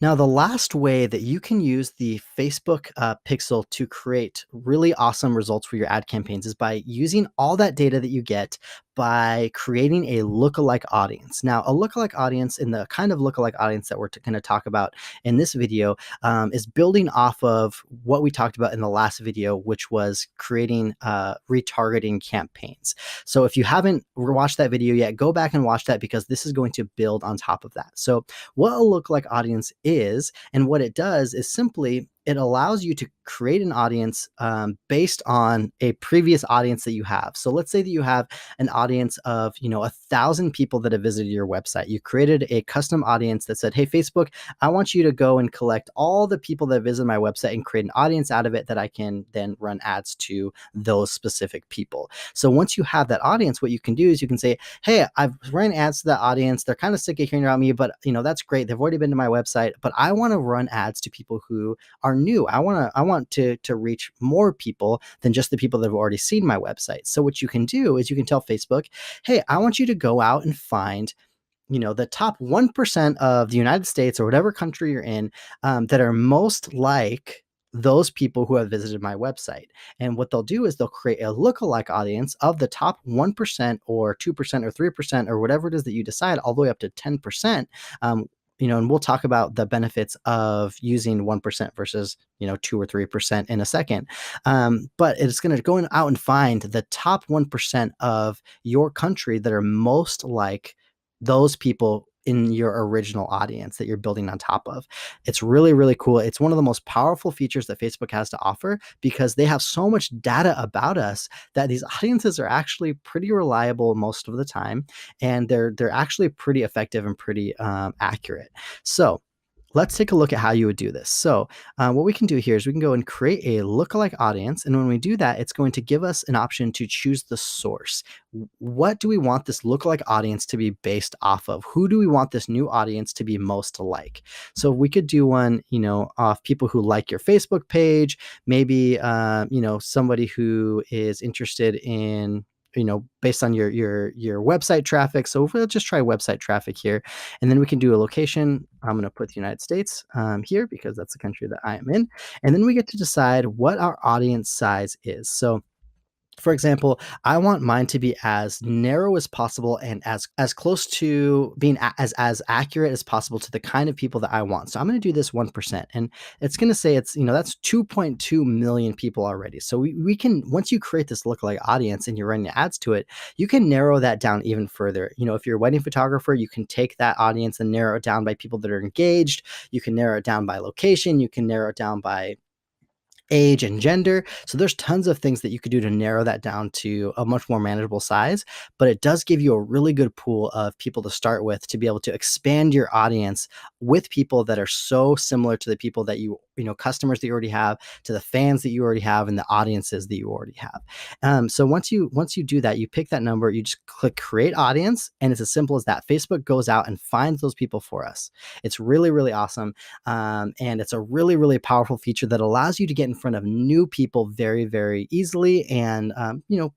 Now, the last way that you can use the Facebook pixel to create really awesome results for your ad campaigns is by using all that data that you get by creating a lookalike audience. Now, a lookalike audience, and the kind of lookalike audience that we're going to talk about in this video, is building off of what we talked about in the last video, which was creating retargeting campaigns. So if you haven't watched that video yet, go back and watch that, because this is going to build on top of that. So what a lookalike audience is, and what it does, is simply it allows you to create an audience based on a previous audience that you have. So let's say that you have an audience of 1,000 people that have visited your website. You created a custom audience that said, hey, Facebook, I want you to go and collect all the people that visit my website and create an audience out of it that I can then run ads to those specific people. So once you have that audience, what you can do is you can say, hey, I've run ads to that audience. They're kind of sick of hearing about me, but that's great. They've already been to my website, but I want to run ads to people who are new. I want to reach more people than just the people that have already seen my website. So what you can do is you can tell Facebook, hey, I want you to go out and find the top 1% of the United States or whatever country you're in, that are most like those people who have visited my website. And what they'll do is they'll create a lookalike audience of the top 1% or 2% or 3% or whatever it is that you decide, all the way up to 10%. And we'll talk about the benefits of using 1% versus 2 or 3% in a second. But it's going to go out and find the top 1% of your country that are most like those people in your original audience that you're building on top of. It's really, really cool. It's one of the most powerful features that Facebook has to offer, because they have so much data about us that these audiences are actually pretty reliable most of the time, and they're actually pretty effective and pretty accurate. So let's take a look at how you would do this. So what we can do here is we can go and create a lookalike audience. And when we do that, it's going to give us an option to choose the source. What do we want this lookalike audience to be based off of? Who do we want this new audience to be most like? So we could do one, of people who like your Facebook page, maybe, somebody who is interested in, based on your website traffic. So we'll just try website traffic here, and then we can do a location. I'm going to put the United States here, because that's the country that I am in. And then we get to decide what our audience size is. So for example, I want mine to be as narrow as possible and as close to being as accurate as possible to the kind of people that I want. So I'm going to do this 1%, and it's going to say it's, that's 2.2 million people already. So we can, once you create this lookalike audience and you're running ads to it, you can narrow that down even further. If you're a wedding photographer, you can take that audience and narrow it down by people that are engaged. You can narrow it down by location. You can narrow it down by age and gender. So there's tons of things that you could do to narrow that down to a much more manageable size, but it does give you a really good pool of people to start with, to be able to expand your audience with people that are so similar to the people that customers that you already have, to the fans that you already have, and the audiences that you already have. So once you do that, you pick that number, you just click create audience, and it's as simple as that. Facebook goes out and finds those people for us. It's really, really awesome. And it's a really, really powerful feature that allows you to get in front of new people very, very easily and,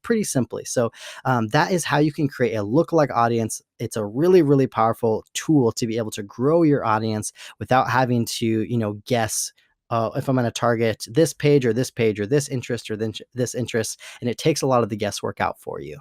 pretty simply. So that is how you can create a lookalike audience. It's a really, really powerful tool to be able to grow your audience without having to, guess, if I'm going to target this page or this page or this interest or this interest. And it takes a lot of the guesswork out for you.